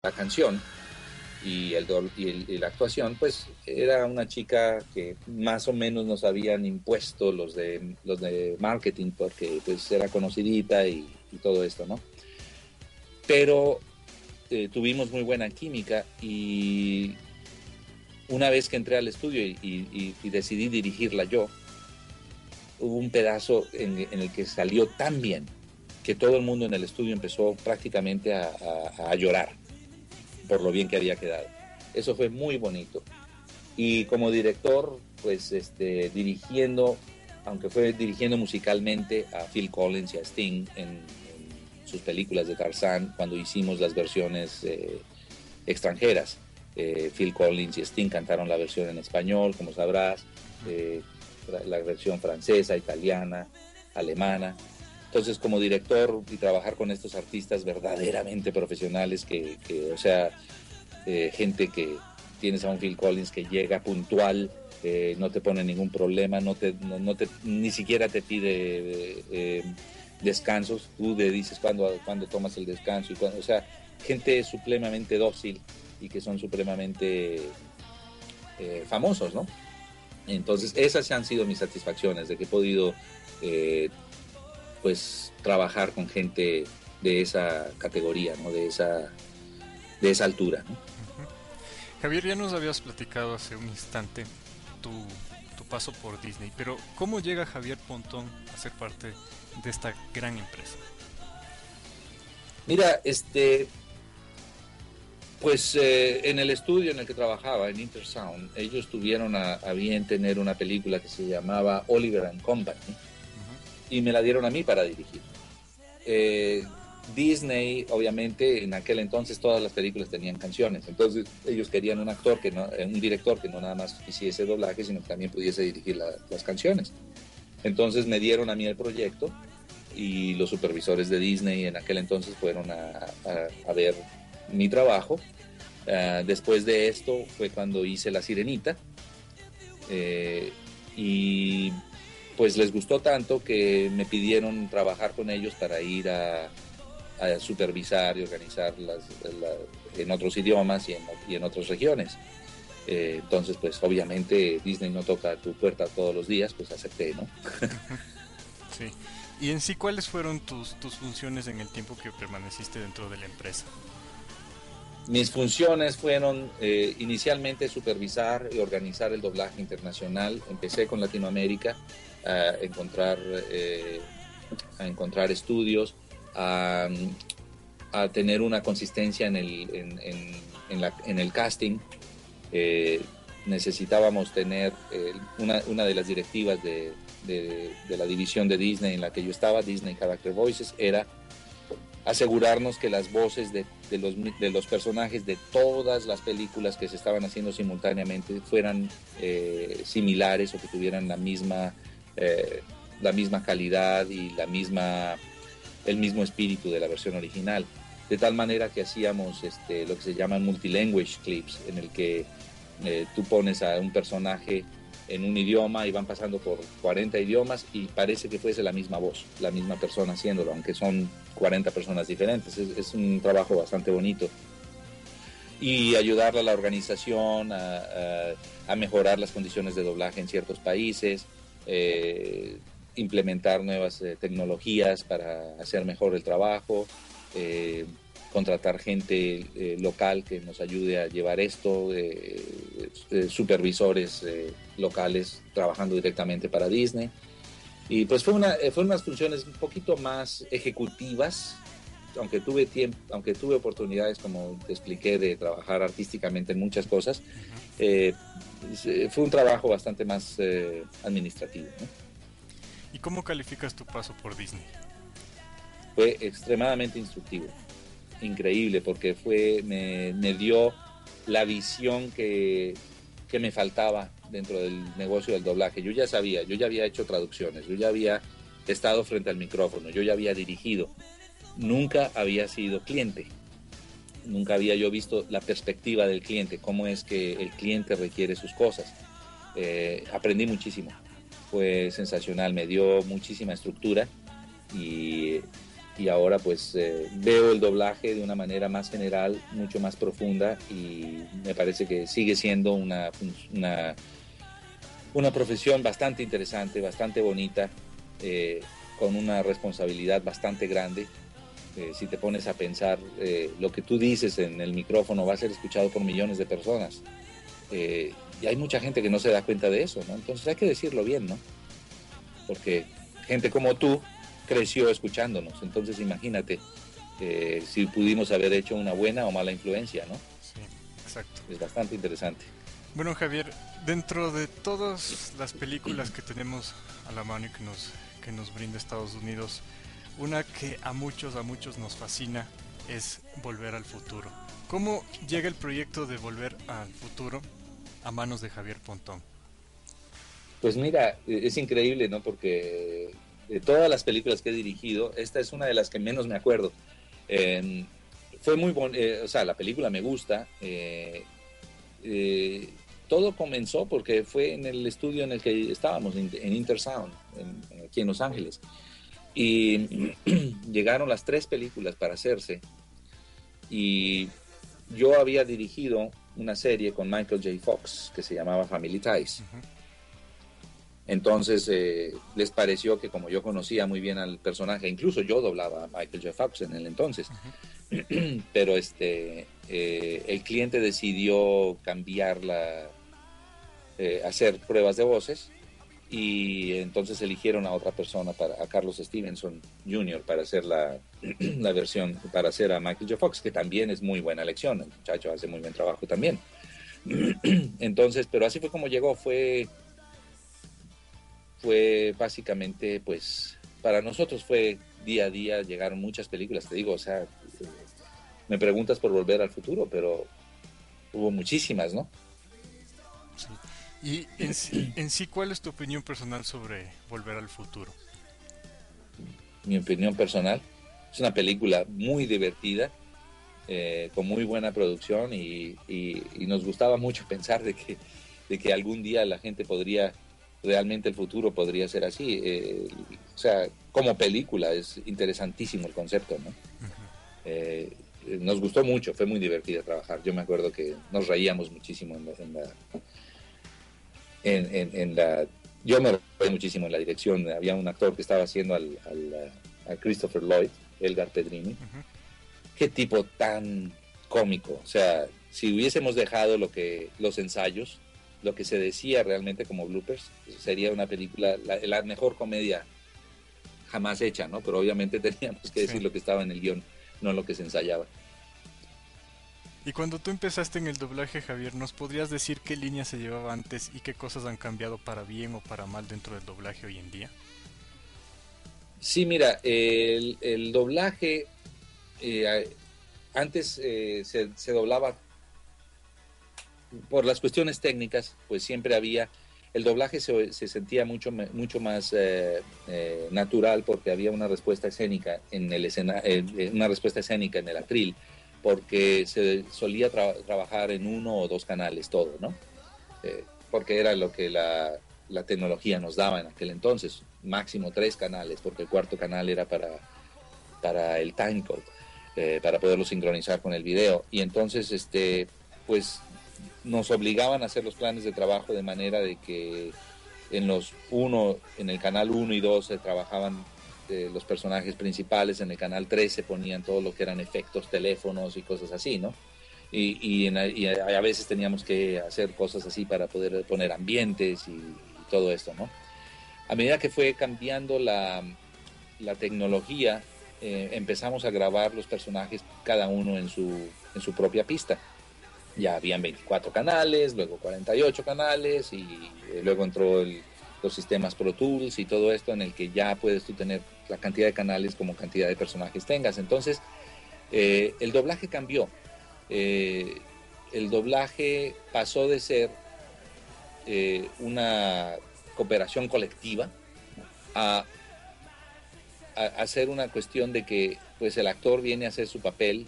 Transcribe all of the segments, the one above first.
la canción y la actuación, pues era una chica que más o menos nos habían impuesto los de marketing, porque pues era conocidita y todo esto, ¿no? Pero tuvimos muy buena química y una vez que entré al estudio y decidí dirigirla yo, hubo un pedazo en el que salió tan bien que todo el mundo en el estudio empezó prácticamente a llorar por lo bien que había quedado. Eso fue muy bonito. Y como director, pues dirigiendo, aunque fue dirigiendo musicalmente a Phil Collins y a Sting en sus películas de Tarzán, cuando hicimos las versiones extranjeras. Phil Collins y Sting cantaron la versión en español, como sabrás, eh, la versión francesa, italiana, alemana. Entonces, como director y trabajar con estos artistas verdaderamente profesionales, o sea, gente que tienes a un Phil Collins que llega puntual, no te pone ningún problema, ni siquiera te pide descansos, tú le dices cuándo tomas el descanso, o sea, gente supremamente dócil y que son supremamente famosos, ¿no? Entonces, esas han sido mis satisfacciones, de que he podido, pues, trabajar con gente de esa categoría, ¿no? De esa altura, ¿no? Ujú. Javier, ya nos habías platicado hace un instante tu, tu paso por Disney, pero ¿cómo llega Javier Pontón a ser parte de esta gran empresa? Mira, pues en el estudio en el que trabajaba, en Intersound, ellos tuvieron a bien tener una película que se llamaba Oliver and Company Ujú. y me la dieron a mí para dirigir. Eh, Disney, obviamente, en aquel entonces todas las películas tenían canciones, entonces ellos querían un actor un director que no nada más hiciese doblaje, sino que también pudiese dirigir las canciones. Entonces me dieron a mí el proyecto y los supervisores de Disney en aquel entonces fueron a ver mi trabajo. Después de esto fue cuando hice La Sirenita, eh, y pues les gustó tanto que me pidieron trabajar con ellos para ir a supervisar y organizar en otros idiomas y en otras regiones. Entonces, pues obviamente Disney no toca tu puerta todos los días, pues acepté, ¿no? Ujú. Sí. Y en sí, ¿cuáles fueron tus funciones en el tiempo que permaneciste dentro de la empresa? Mis funciones fueron inicialmente supervisar y organizar el doblaje internacional. Empecé con Latinoamérica a encontrar, eh, a encontrar estudios, a, a tener una consistencia en el casting. Eh, Necesitábamos tener una de las directivas de la división de Disney en la que yo estaba, Disney Character Voices, era asegurarnos que las voces de los personajes de todas las películas que se estaban haciendo simultáneamente fueran similares o que tuvieran eh, la misma calidad y el mismo espíritu de la versión original. De tal manera que hacíamos lo que se llaman multilanguage clips, en el que tú pones a un personaje en un idioma y van pasando por 40 idiomas y parece que fuese la misma voz, la misma persona haciéndolo, aunque son 40 personas diferentes. Es un trabajo bastante bonito. Y ayudarle a la organización a mejorar las condiciones de doblaje en ciertos países, implementar nuevas tecnologías para hacer mejor el trabajo, eh, contratar gente local que nos ayude a llevar esto, supervisores locales trabajando directamente para Disney. Y pues fue unas funciones un poquito más ejecutivas, aunque tuve oportunidades, como te expliqué, de trabajar artísticamente en muchas cosas. Ujú. eh, Fue un trabajo bastante más administrativo, ¿no? ¿Y cómo calificas tu paso por Disney? Fue extremadamente instructivo, increíble, porque me dio la visión que me faltaba dentro del negocio del doblaje. Yo ya sabía, yo ya había hecho traducciones, yo ya había estado frente al micrófono, yo ya había dirigido, nunca había sido cliente, nunca había yo visto la perspectiva del cliente, cómo es que el cliente requiere sus cosas. Aprendí muchísimo, fue sensacional, me dio muchísima estructura y y ahora pues veo el doblaje de una manera más general, mucho más profunda, y me parece que sigue siendo una profesión bastante interesante, bastante bonita, con una responsabilidad bastante grande. Si te pones a pensar, lo que tú dices en el micrófono va a ser escuchado por millones de personas. Y hay mucha gente que no se da cuenta de eso, ¿no? Entonces hay que decirlo bien, ¿no? Porque gente como tú creció escuchándonos. Entonces imagínate si pudimos haber hecho una buena o mala influencia, ¿no? Sí, exacto. Es bastante interesante. Bueno, Javier, dentro de todas las películas que tenemos a la mano y que nos brinda Estados Unidos, una que a muchos nos fascina es Volver al Futuro. ¿Cómo llega el proyecto de Volver al Futuro a manos de Javier Pontón? Pues mira, es increíble, ¿no? Porque de todas las películas que he dirigido, esta es una de las que menos me acuerdo. Eh, fue muy o sea, la película me gusta. Eh, todo comenzó porque fue en el estudio en el que estábamos, en Intersound, aquí en Los Ángeles. Y llegaron las 3 películas para hacerse. Y yo había dirigido una serie con Michael J. Fox que se llamaba Family Ties. Uh-huh. Entonces les pareció que como yo conocía muy bien al personaje, incluso yo doblaba a Michael J. Fox en el entonces, uh-huh. Pero el cliente decidió cambiarla, hacer pruebas de voces, y entonces eligieron a otra persona, a Carlos Stevenson Jr. para hacer la versión, para hacer a Michael J. Fox, que también es muy buena elección, el muchacho hace muy buen trabajo también. Entonces, pero así fue como llegó, fue básicamente, pues, para nosotros fue día a día, llegaron muchas películas, te digo, o sea, me preguntas por Volver al Futuro, pero hubo muchísimas, ¿no? Sí. Y en sí, ¿cuál es tu opinión personal sobre Volver al Futuro? Mi opinión personal, es una película muy divertida, con muy buena producción, y nos gustaba mucho pensar de que algún día la gente podría, realmente el futuro podría ser así. O sea, como película es interesantísimo el concepto, ¿no? Uh-huh. Nos gustó mucho, fue muy divertida trabajar. Yo me acuerdo que nos reíamos muchísimo yo me reí muchísimo en la dirección. Había un actor que estaba haciendo a Christopher Lloyd, Elgar Pedrini. Uh-huh. Qué tipo tan cómico. O sea, si hubiésemos dejado los ensayos, lo que se decía realmente como bloopers, sería una película, la mejor comedia jamás hecha, ¿no? Pero obviamente teníamos que decir lo que estaba en el guión, no lo que se ensayaba. Y cuando tú empezaste en el doblaje, Javier, ¿nos podrías decir qué línea se llevaba antes y qué cosas han cambiado para bien o para mal dentro del doblaje hoy en día? Sí, mira, el doblaje antes se doblaba por las cuestiones técnicas, pues siempre había, el doblaje se sentía mucho más natural, porque había una respuesta escénica en una respuesta escénica en el atril, porque se solía trabajar en 1 o 2 canales todo, ¿no? Porque era lo que la tecnología nos daba en aquel entonces, máximo 3 canales, porque el 4º canal era para el timecode, para poderlo sincronizar con el video. Y entonces, pues nos obligaban a hacer los planes de trabajo de manera de que en el canal 1 y 2 se trabajaban los personajes principales, en el canal 3 se ponían todo lo que eran efectos, teléfonos y cosas así, ¿no? Y a veces teníamos que hacer cosas así para poder poner ambientes y todo esto, ¿no? A medida que fue cambiando la tecnología, empezamos a grabar los personajes cada uno en su propia pista. Ya habían 24 canales, luego 48 canales, y luego entró los sistemas Pro Tools y todo esto, en el que ya puedes tú tener la cantidad de canales como cantidad de personajes tengas. Entonces, el doblaje cambió. El doblaje pasó de ser una cooperación colectiva a ser una cuestión de que pues el actor viene a hacer su papel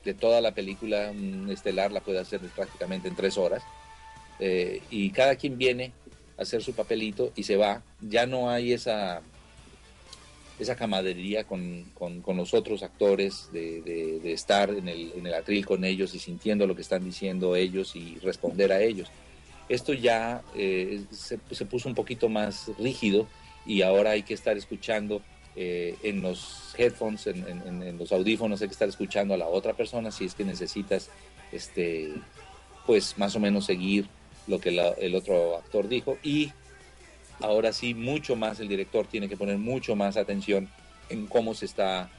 de toda la película. Un estelar la puede hacer prácticamente en 3 horas, y cada quien viene a hacer su papelito y se va. Ya no hay esa camaradería con los otros actores, de estar en el atril con ellos y sintiendo lo que están diciendo ellos y responder a ellos. Esto ya se puso un poquito más rígido y ahora hay que estar escuchando en los headphones, en los audífonos, hay que estar escuchando a la otra persona si es que necesitas, pues más o menos seguir lo que el otro actor dijo. Y ahora sí, mucho más el director tiene que poner mucho más atención en cómo se está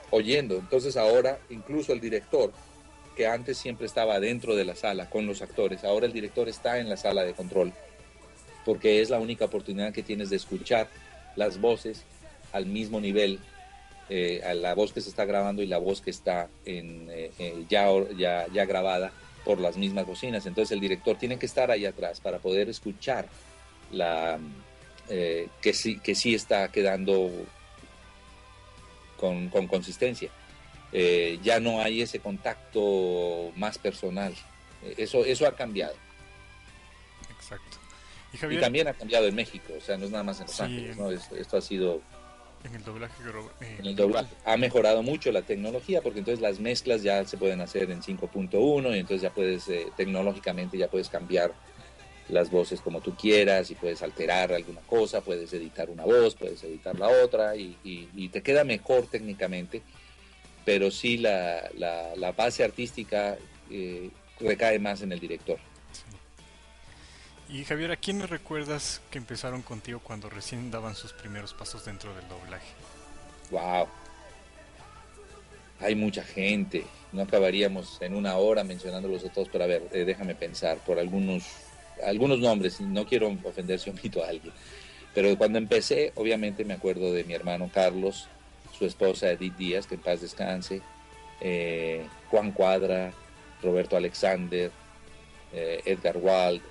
oyendo. Entonces ahora incluso el director, que antes siempre estaba dentro de la sala con los actores, ahora el director está en la sala de control, porque es la única oportunidad que tienes de escuchar las voces al mismo nivel, a la voz que se está grabando y la voz que está ya grabada por las mismas bocinas. Entonces el director tiene que estar ahí atrás para poder escuchar que sí está quedando con consistencia. Ya no hay ese contacto más personal. Eso ha cambiado. Exacto. Y también ha cambiado en México, o sea, no es nada más en Los Ángeles, ¿no? Esto ha sido... En el doblaje. En el doblaje ha mejorado mucho la tecnología, porque entonces las mezclas ya se pueden hacer en 5.1 y entonces ya puedes, tecnológicamente ya puedes cambiar las voces como tú quieras y puedes alterar alguna cosa, puedes editar una voz, puedes editar la otra y te queda mejor técnicamente, pero sí la base artística recae más en el director. Y Javier, ¿a quién me recuerdas que empezaron contigo cuando recién daban sus primeros pasos dentro del doblaje? Wow, hay mucha gente, no acabaríamos en una hora mencionándolos a todos, pero a ver, déjame pensar por algunos nombres, no quiero ofender si omito a alguien, pero cuando empecé, obviamente me acuerdo de mi hermano Carlos, su esposa Edith Díaz, que en paz descanse, Juan Cuadra, Roberto Alexander, Edgar Wald,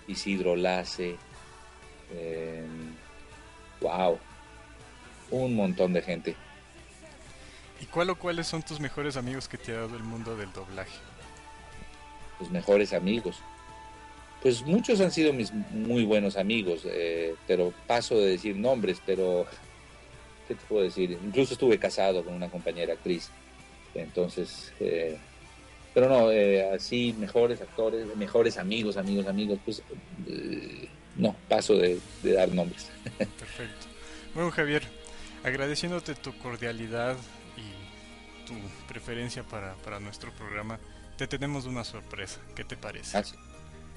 Isidro Lace, wow, un montón de gente. ¿Y cuáles son tus mejores amigos que te ha dado el mundo del doblaje? Tus mejores amigos. Pues muchos han sido mis muy buenos amigos, pero paso de decir nombres, pero ¿qué te puedo decir? Incluso estuve casado con una compañera actriz, entonces, pero no, así mejores actores, mejores amigos, pues no, paso de dar nombres. Perfecto. Bueno, Javier, agradeciéndote tu cordialidad y tu preferencia para nuestro programa, te tenemos una sorpresa. ¿Qué te parece? Ah, sí.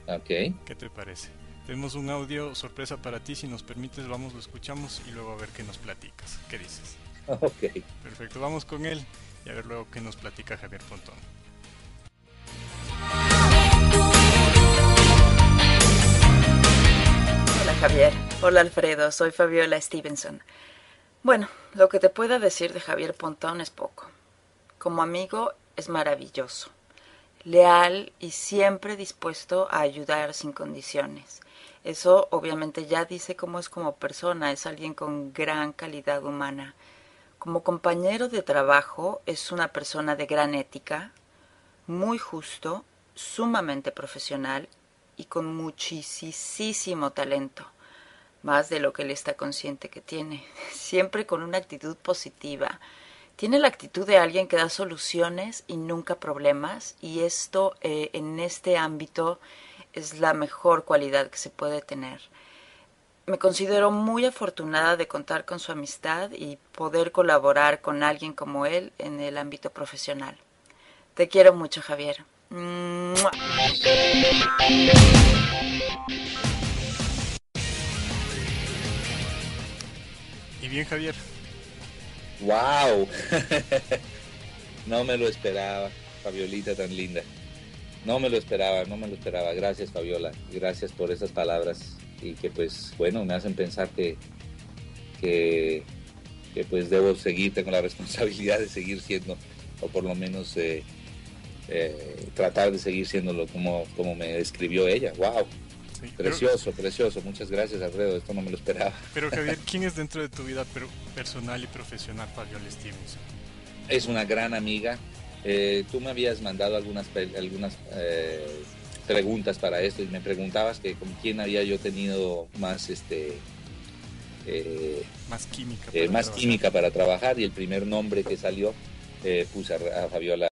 Ok. ¿Qué te parece? Tenemos un audio sorpresa para ti, si nos permites vamos, lo escuchamos y luego a ver qué nos platicas. ¿Qué dices? Ok. Perfecto, vamos con él y a ver luego qué nos platica Javier Pontón. Hola Javier, hola Alfredo, soy Fabiola Stevenson. Bueno, lo que te pueda decir de Javier Pontón es poco. Como amigo es maravilloso, leal y siempre dispuesto a ayudar sin condiciones. Eso obviamente ya dice cómo es como persona, es alguien con gran calidad humana. Como compañero de trabajo es una persona de gran ética, muy justo, sumamente profesional y con muchísimo talento, más de lo que él está consciente que tiene, siempre con una actitud positiva. Tiene la actitud de alguien que da soluciones y nunca problemas, y esto en este ámbito es la mejor cualidad que se puede tener. Me considero muy afortunada de contar con su amistad y poder colaborar con alguien como él en el ámbito profesional. Te quiero mucho, Javier. ¡Mua! Y bien, Javier. ¡Wow! No me lo esperaba, Fabiolita tan linda. No me lo esperaba. Gracias, Fabiola. Gracias por esas palabras y que pues, bueno, me hacen pensar que pues debo seguir, tengo la responsabilidad de seguir siendo, o por lo menos tratar de seguir siéndolo como me describió ella. ¡Wow! Sí, precioso. Muchas gracias, Alfredo. Esto no me lo esperaba. Pero, Javier, ¿quién es dentro de tu vida personal y profesional Fabiola Stevenson? Es una gran amiga. Tú me habías mandado algunas preguntas para esto y me preguntabas que con quién había yo tenido más más química más química para trabajar, y el primer nombre que salió puse a Fabiola